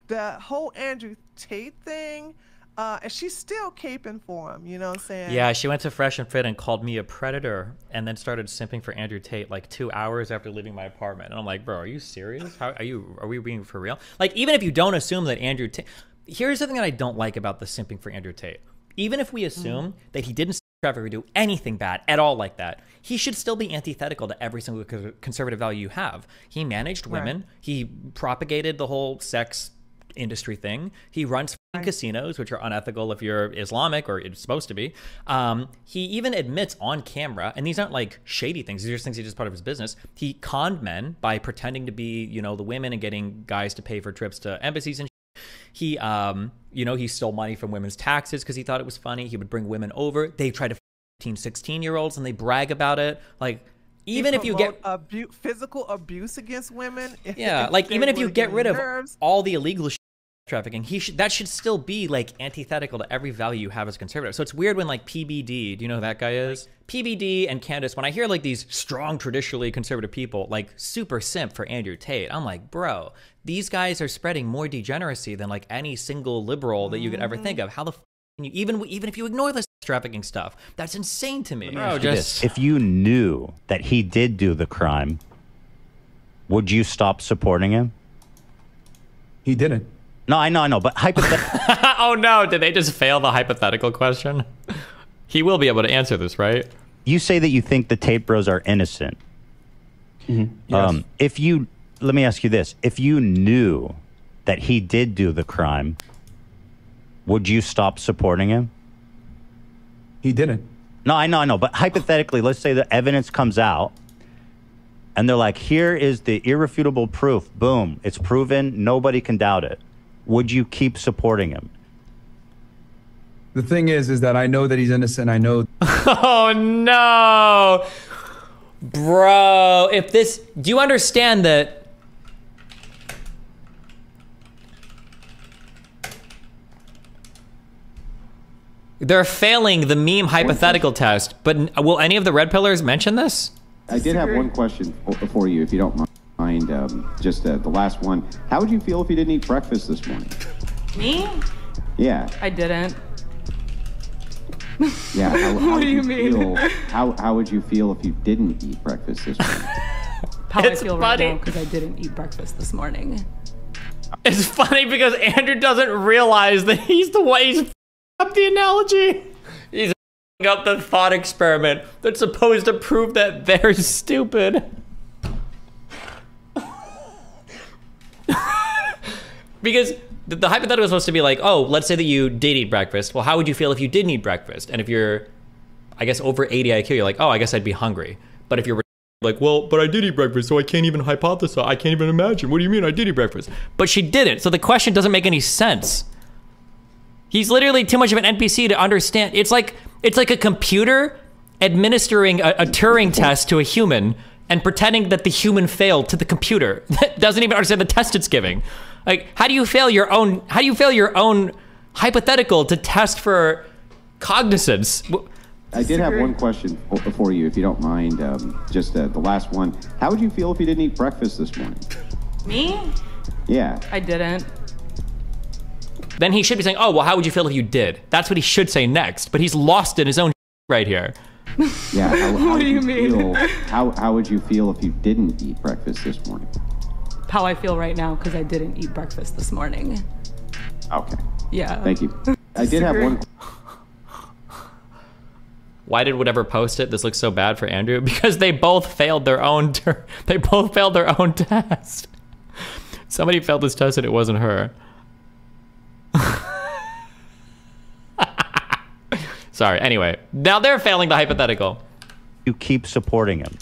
the whole Andrew Tate thing, and she's still caping for him. You know what I'm saying? Yeah, she went to Fresh and Fit and called me a predator, and then started simping for Andrew Tate like 2 hours after leaving my apartment. And I'm like, bro, are you serious? Are we being for real? Like, even if you don't assume that Andrew Tate, here's the thing that I don't like about the simping for Andrew Tate. Even if we assume that he didn't traffic or do anything bad at all like that, he should still be antithetical to every single conservative value you have. He managed women. Right. He propagated the whole sex industry thing. He runs casinos, which are unethical if you're Islamic, or it's supposed to be. He even admits on camera, and these aren't like shady things, these are just things he does part of his business. He conned men by pretending to be, you know, the women and getting guys to pay for trips to embassies and he, you know, he stole money from women's taxes because he thought it was funny. He would bring women over. They try to 15, 16-year-olds and they brag about it. Like, even if you get physical abuse against women. Yeah, like even if you get rid of all the illegal trafficking, that should still be like antithetical to every value you have as conservative. So it's weird when like PBD, do you know who that guy is? PBD and Candace, when I hear like these strong traditionally conservative people like super simp for Andrew Tate, I'm like, bro, these guys are spreading more degeneracy than like any single liberal that you could ever think of. How the f can you, even if you ignore this trafficking stuff, that's insane to me. Bro, if you knew that he did do the crime, would you stop supporting him? He didn't. No, I know, but hypothetically. Oh no, did they just fail the hypothetical question? He will be able to answer this, right? You say that you think the Tate bros are innocent. Yes. Let me ask you this. If you knew that he did do the crime, would you stop supporting him? He didn't. No, I know, but hypothetically, let's say the evidence comes out and they're like, here is the irrefutable proof. Boom, it's proven. Nobody can doubt it. Would you keep supporting him? The thing is that I know that he's innocent. I know. Oh no, bro. Do you understand that? They're failing the meme hypothetical test, but will any of the red pillars mention this? I did have one question for you, if you don't mind. Just the last one. How would you feel if you didn't eat breakfast this morning? Me? Yeah. I didn't. Yeah. How What do you mean? How would you feel if you didn't eat breakfast this morning? How I feel right now because I didn't eat breakfast this morning. It's funny because Andrew doesn't realize that he's the way he's up the analogy. He's up the thought experiment that's supposed to prove that they're stupid. Because the hypothetical is supposed to be like, oh, let's say that you did eat breakfast. Well, how would you feel if you didn't eat breakfast? And if you're, I guess, over 80 IQ, you're like, oh, I guess I'd be hungry. But if you're like, well, but I did eat breakfast, so I can't even hypothesize. I can't even imagine. What do you mean I did eat breakfast? But she didn't. So the question doesn't make any sense. He's literally too much of an NPC to understand. It's like a computer administering a Turing test to a human and pretending that the human failed to the computer that doesn't even understand the test it's giving. Like, how do you fail your own hypothetical to test for cognizance? I did have one question for you, if you don't mind. Just the last one. How would you feel if you didn't eat breakfast this morning? Me? Yeah. I didn't. Then he should be saying, oh, well, how would you feel if you did? That's what he should say next. But he's lost in his own right here. Yeah. What do you mean? How would you feel if you didn't eat breakfast this morning? How I feel right now because I didn't eat breakfast this morning. Okay. Yeah. Thank you. I did have one. Why did whatever post it? This looks so bad for Andrew because they both failed their own. They both failed their own test. Somebody failed this test and it wasn't her. Sorry. Anyway, now they're failing the hypothetical. You keep supporting him.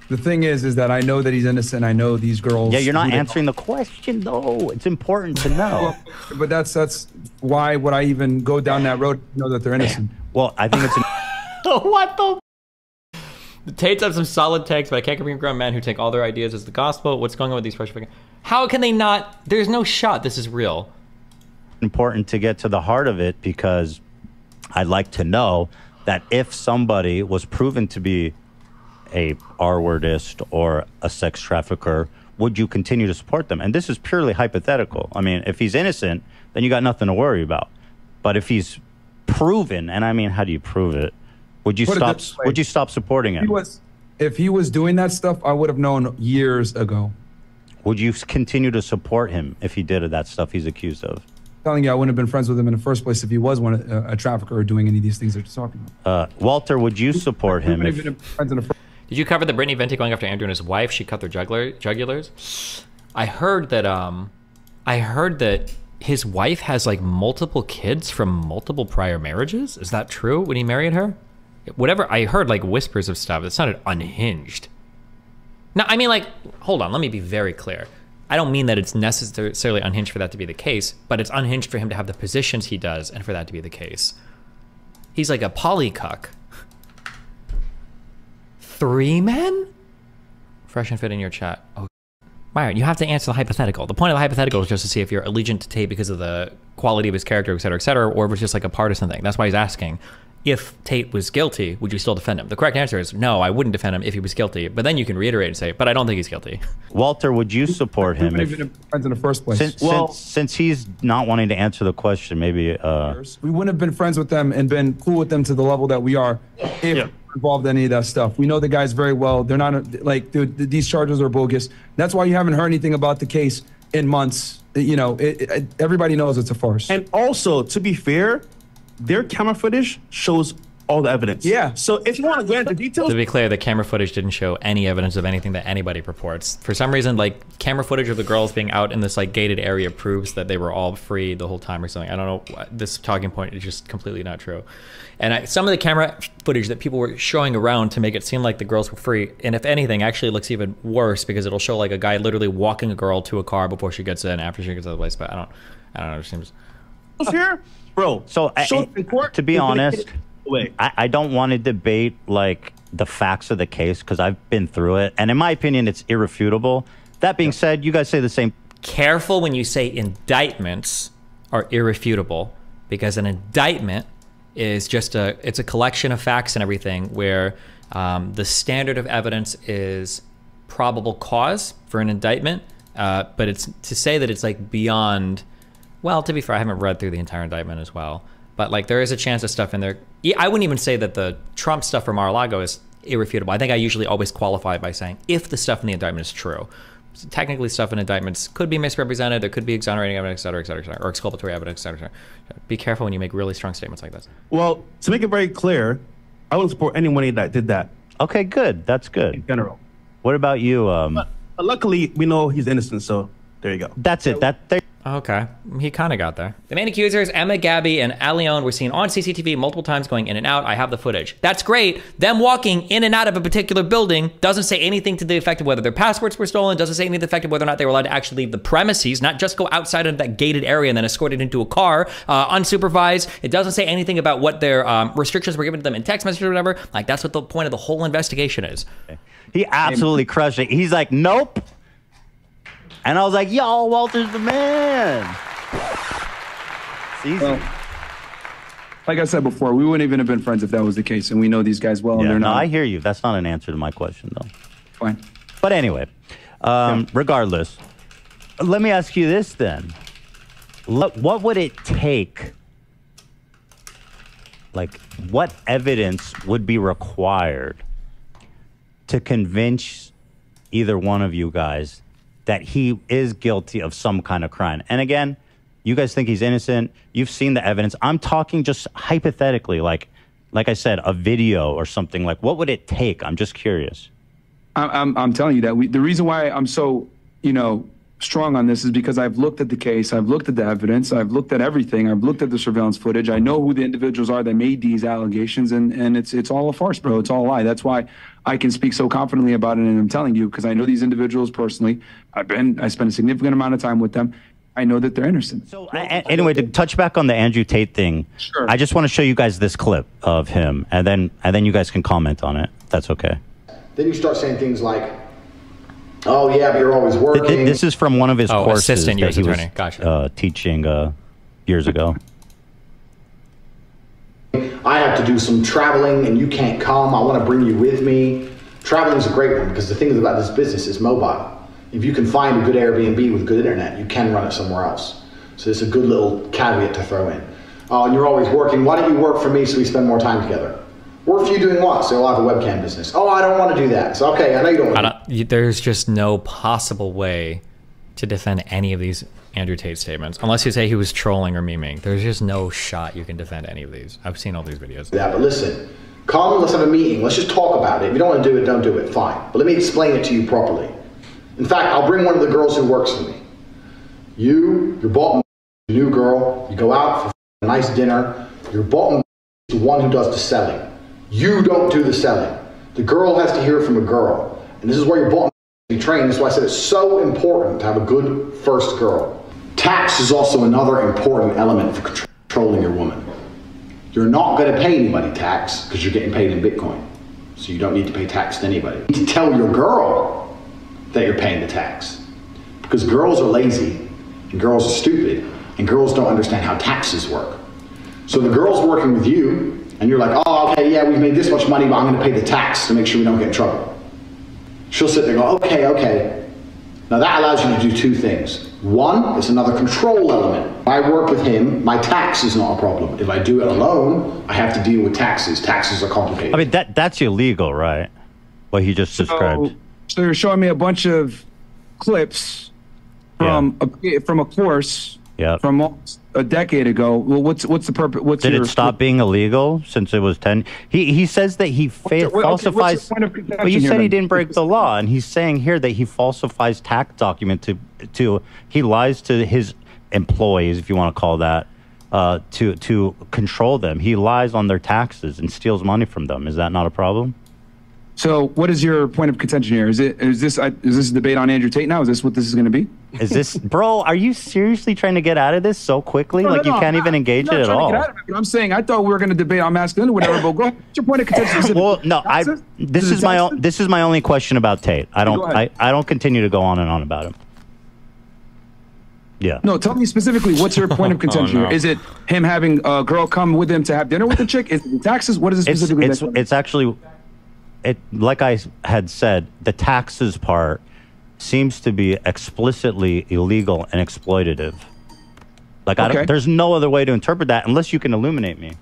The thing is that I know that he's innocent. I know these girls. Yeah, you're not answering the question, though. It's important to know. But that's why would I even go down that road to know that they're innocent? Well, I think it's... What the Tates have some solid takes, but I can't compete with grown men who take all their ideas as the gospel. What's going on with these fresh figures? How can they not? There's no shot this is real. Important to get to the heart of it because I'd like to know that if somebody was proven to be a R-wordist or a sex trafficker, would you continue to support them? And this is purely hypothetical. I mean, if he's innocent, then you got nothing to worry about. But if he's proven, and I mean, how do you prove it? Would you stop? Would you stop supporting him? If he was doing that stuff, I would have known years ago. Would you continue to support him if he did that stuff he's accused of? Telling you, I wouldn't have been friends with him in the first place if he was a trafficker or doing any of these things that you're talking about. Walter, would you support him? Did you cover the Brittany Venti going after Andrew and his wife? She cut their jugulars. I heard that his wife has like multiple kids from multiple prior marriages. Is that true? When he married her, whatever I heard, like whispers of stuff. It sounded unhinged. No, I mean, like, hold on. Let me be very clear. I don't mean that it's necessarily unhinged for that to be the case, but it's unhinged for him to have the positions he does and for that to be the case. He's like a polycuck. 3 men? Fresh and Fit in your chat. Oh, Myron, you have to answer the hypothetical. The point of the hypothetical is just to see if you're allegiant to Tate because of the quality of his character, et cetera, or if it's just like a partisan thing. That's why he's asking. If Tate was guilty, would you still defend him? The correct answer is no, I wouldn't defend him if he was guilty. But then you can reiterate and say, but I don't think he's guilty. Walter, would you support him? If, friends in the first place. Since he's not wanting to answer the question, maybe... we wouldn't have been friends with them and been cool with them to the level that we are if we were involved in any of that stuff. We know the guys very well. They're not, like, dude, these charges are bogus. That's why you haven't heard anything about the case in months. You know, everybody knows it's a farce. And also, to be fair, their camera footage shows all the evidence. Yeah. So if you want to go into details... To be clear, the camera footage didn't show any evidence of anything that anybody purports. For some reason, like, camera footage of the girls being out in this, like, gated area proves that they were all free the whole time or something. I don't know. This talking point is just completely not true. And some of the camera footage that people were showing around to make it seem like the girls were free, and if anything, actually looks even worse because it'll show, like, a guy literally walking a girl to a car before she gets in, after she gets to the place. But I don't know. It seems... Here? Bro, so to be honest, I don't want to debate like the facts of the case because I've been through it, and in my opinion, it's irrefutable. That being said, you guys say the same. Careful when you say indictments are irrefutable, because an indictment is just it's a collection of facts and everything where the standard of evidence is probable cause for an indictment, but it's to say that it's like beyond. Well, to be fair, I haven't read through the entire indictment as well. But, like, there is a chance of stuff in there. I wouldn't even say that the Trump stuff from Mar-a-Lago is irrefutable. I think I usually always qualify it by saying if the stuff in the indictment is true. So technically, stuff in indictments could be misrepresented. There could be exonerating evidence, et cetera, or exculpatory evidence, et cetera. Be careful when you make really strong statements like this. Well, to make it very clear, I wouldn't support anyone that did that. Okay, good. That's good. In general. What about you? But luckily, we know he's innocent, so there you go. That's it. Okay, he kind of got there. The main accusers, Emma, Gabby, and Alion, were seen on CCTV multiple times going in and out. I have the footage. That's great. Them walking in and out of a particular building doesn't say anything to the effect of whether their passports were stolen, doesn't say anything to the effect of whether or not they were allowed to actually leave the premises, not just go outside of that gated area and then escorted into a car, unsupervised. It doesn't say anything about what their restrictions were given to them in text messages or whatever. Like, that's what the point of the whole investigation is. He absolutely crushed it. He's like, nope. And I was like, yo, Walter's the man. It's easy. Well, like I said before, we wouldn't even have been friends if that was the case. And we know these guys well. Yeah, and they're not. I hear you. That's not an answer to my question, though. Fine. But anyway, regardless, let me ask you this then. What would it take? Like, what evidence would be required to convince either one of you guys that he is guilty of some kind of crime? And again, you guys think he's innocent. You've seen the evidence. I'm talking just hypothetically, like I said, a video or something. Like, what would it take? I'm just curious. I'm telling you that the reason why I'm so, strong on this is because I've looked at the case. I've looked at the evidence. I've looked at everything. I've looked at the surveillance footage. I know who the individuals are that made these allegations, and it's all a farce, bro. It's all a lie. That's why I can speak so confidently about it, and I'm telling you because I know these individuals personally. I spent a significant amount of time with them. I know that they're innocent. So anyway, to touch back on the Andrew Tate thing, sure. I just want to show you guys this clip of him, and then you guys can comment on it. That's okay. Then you start saying things like, "Oh yeah, but you're always working." This is from one of his courses assistant that U.S. he attorney. was Gotcha. teaching years ago. I have to do some traveling and you can't come. I want to bring you with me. Traveling is a great one because the thing about this business is mobile. if you can find a good Airbnb with good internet, you can run it somewhere else. So it's a good little caveat to throw in. Oh, and you're always working. Why don't you work for me so we spend more time together? Work for you doing what? So I'll have a webcam business. Oh, I don't want to do that. So, okay, I know you don't want to. There's just no possible way to defend any of these Andrew Tate statements, unless you say he was trolling or memeing. There's just no shot you can defend any of these. I've seen all these videos. Yeah, but listen, come, let's have a meeting. Let's just talk about it. If you don't want to do it, don't do it. Fine. But let me explain it to you properly. In fact, I'll bring one of the girls who works for me. You're bottom new girl. You go out for a nice dinner. Your bottom is the one who does the selling. You don't do the selling. The girl has to hear it from a girl. And this is where your bottom be trained. That's why I said it's so important to have a good first girl. Tax is also another important element for controlling your woman. You're not going to pay anybody tax because you're getting paid in Bitcoin. So you don't need to pay tax to anybody. You need to tell your girl that you're paying the tax. Because girls are lazy, and girls are stupid, and girls don't understand how taxes work. So the girl's working with you, and you're like, oh, okay, yeah, we've made this much money, but I'm going to pay the tax to make sure we don't get in trouble. She'll sit there and go, okay, okay. Now that allows you to do two things. One, it's another control element. If I work with him, my tax is not a problem. If I do it alone, I have to deal with taxes. Taxes are complicated. I mean, that's illegal, right? What he just described. So you're showing me a bunch of clips from a course from almost a decade ago. Well, what's the purpose? Did it stop being illegal since it was 10? He says that he falsifies. But you said he didn't break the law, and he's saying here that he falsifies tax document to he lies to his employees, if you want to call that, to control them. He lies on their taxes and steals money from them. Is that not a problem? So what is your point of contention here? Is this a debate on Andrew Tate now? Is this what this is going to be? Is this, bro, are you seriously trying to get out of this so quickly? You can't even engage it at all. I'm saying I thought we were going to debate on masculinity or whatever, but go ahead. What's your point of contention? Well, no, this is my only question about Tate. I don't continue to go on and on about him. Yeah. No, tell me specifically, what's your point of contention here? Is it him having a girl come with him to have dinner with the chick? Is it taxes? What is it specifically? It's actually, like I had said, the taxes part seems to be explicitly illegal and exploitative. Like, there's no other way to interpret that unless you can illuminate me.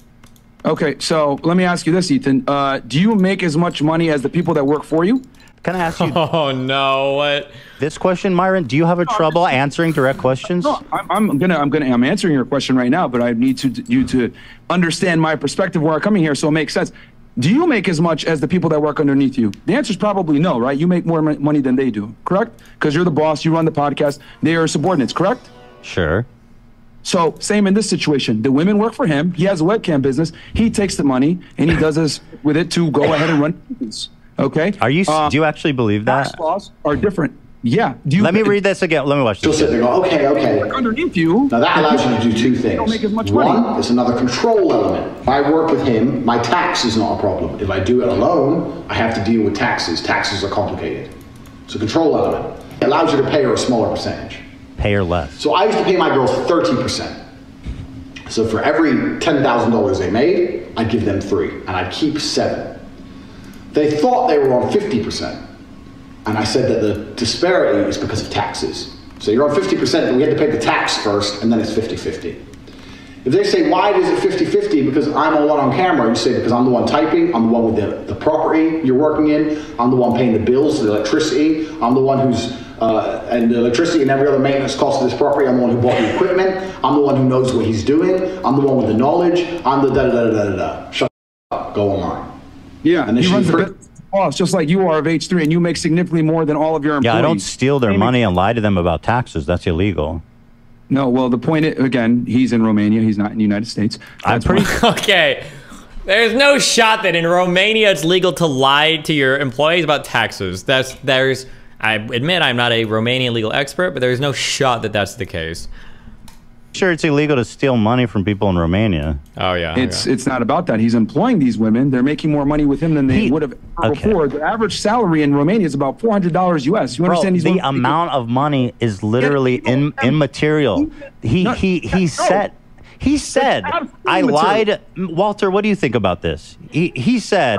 Okay, so let me ask you this, Ethan. Do you make as much money as the people that work for you? Can I ask you? Oh no! What? This question, Myron? Do you have trouble answering direct questions? No, I'm answering your question right now, but I need you to understand my perspective where I'm coming here, so it makes sense. Do you make as much as the people that work underneath you? The answer is probably no, right? You make more money than they do, correct? Because you're the boss, you run the podcast, they are subordinates, correct? Sure. So same in this situation. The women work for him. He has a webcam business. He takes the money and he does this with it to go ahead and run business. Okay? Are you? Do you actually believe that? Tax laws are different. Yeah. Let me read this again. Let me watch this. She'll sit there and go, okay, okay. Underneath you. Now that allows you to do two things. Don't make as much money. One, it's another control element. If I work with him, my tax is not a problem. If I do it alone, I have to deal with taxes. Taxes are complicated. It's a control element. It allows you to pay her a smaller percentage. Pay her less. So I used to pay my girls 30%. So for every $10,000 they made, I'd give them 3, and I'd keep 7. They thought they were on 50%. And I said that the disparity is because of taxes. So you're on 50%, and we had to pay the tax first, and then it's 50-50. If they say, why is it 50-50? Because I'm the one on camera. You say, because I'm the one typing, I'm the one with the property you're working in, I'm the one paying the bills, the electricity, I'm the one who's, and the electricity and every other maintenance cost of this property, I'm the one who bought the equipment, I'm the one who knows what he's doing, I'm the one with the knowledge, I'm the da-da-da-da-da-da. Shut up, go online. Yeah, and he runs the business. Boss, just like you are of H3, and you make significantly more than all of your employees. Yeah, I don't steal their money and lie to them about taxes. That's illegal. No, well, the point is, again, he's in Romania. He's not in the United States. I'm pretty okay. There's no shot that in Romania it's legal to lie to your employees about taxes. I admit I'm not a Romanian legal expert, but there's no shot that that's the case. Sure, it's illegal to steal money from people in Romania. Oh yeah, it's not about that. He's employing these women. They're making more money with him than they would have before. The average salary in Romania is about $400 US. You understand? The amount of money is literally immaterial. He He said, I lied. Walter, what do you think about this? He said,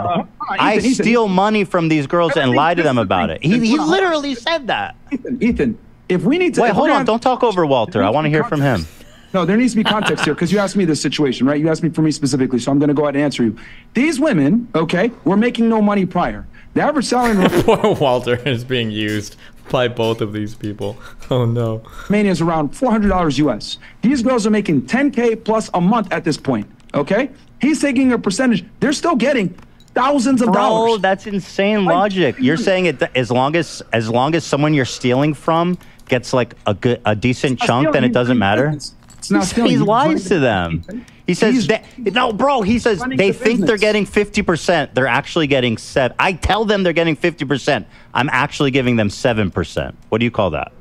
I steal money from these girls and lie to them about it. He literally said that. Ethan, if we need to... Wait, hold on. Don't talk over Walter. I want to hear from him. No, there needs to be context here because you asked me this situation, right? You asked me for me specifically, so I'm going to go ahead and answer you. These women, okay, were making no money prior. The average salary... Poor Walter is being used by both of these people. Oh, no. Romania is around $400 US. These girls are making $10K plus a month at this point, okay? He's taking a percentage. They're still getting thousands of dollars. Oh, that's insane logic. You're saying it as long as someone you're stealing from gets like a decent chunk, then it doesn't matter? He lies to them. He says, no, bro, he says they think they're getting 50%. They're actually getting 7. I tell them they're getting 50%. I'm actually giving them 7%. What do you call that?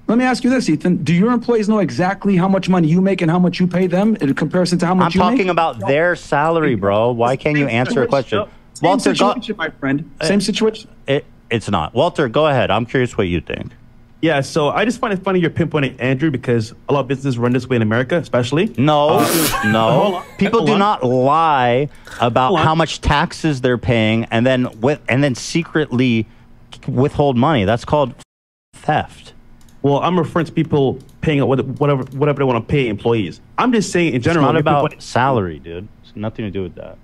Let me ask you this, Ethan. Do your employees know exactly how much money you make and how much you pay them in comparison to how much you make? I'm talking about their salary, bro. Why can't you answer a question? Same situation, my friend. Same situation. It's not. Walter, go ahead. I'm curious what you think. Yeah, so I just find it funny you're pinpointing Andrew because a lot of businesses run this way in America, especially. No, no. People do not lie about how much taxes they're paying and then secretly withhold money. That's called theft. Well, I'm referring to people paying whatever they want to pay employees. I'm just saying in general. It's not about salary, dude. It's nothing to do with that.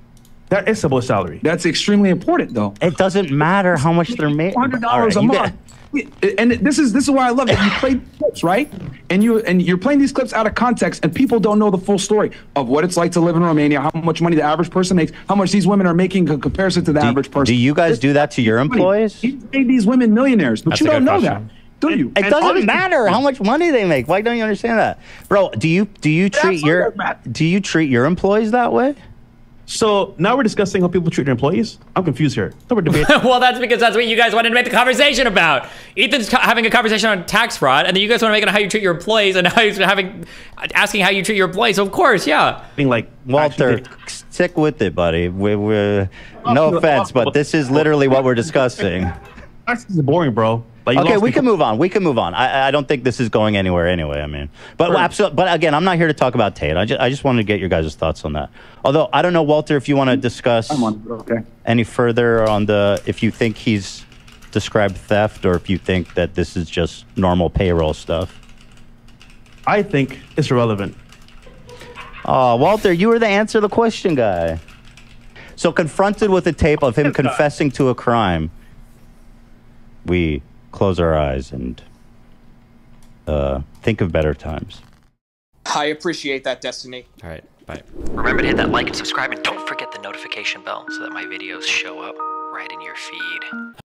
That is about salary. That's extremely important, though. It doesn't matter how much they're making. $100 a month. And this is why I love it. You play clips, right? And you're playing these clips out of context, and people don't know the full story of what it's like to live in Romania, how much money the average person makes, how much these women are making in comparison to the average person. Do you guys do that to your employees? You made these women millionaires, but you don't know that. Do you? It doesn't matter how much money they make. Why don't you understand that, bro? Do you treat your employees that way? So now we're discussing how people treat their employees. I'm confused here. So we're debating. Well, that's because that's what you guys wanted to make the conversation about. Ethan's having a conversation on tax fraud, and then you guys want to make it on how you treat your employees, and now he's asking how you treat your employees. So of course, yeah. Being like, Walter, stick with it, buddy. No offense, but this is literally what we're discussing. This is boring, bro. Like, okay, we can move on. We can move on. I don't think this is going anywhere anyway. I mean, but absolutely. But again, I'm not here to talk about Tate. I just wanted to get your guys' thoughts on that. Although I don't know, Walter, if you want to discuss any further on if you think he's described theft or if you think that this is just normal payroll stuff. I think it's irrelevant. Oh, Walter, you were the answer the question guy. So confronted with a tape of him confessing to a crime, we close our eyes and think of better times. I appreciate that, Destiny. All right, bye. Remember to hit that like and subscribe, and don't forget the notification bell so that my videos show up right in your feed.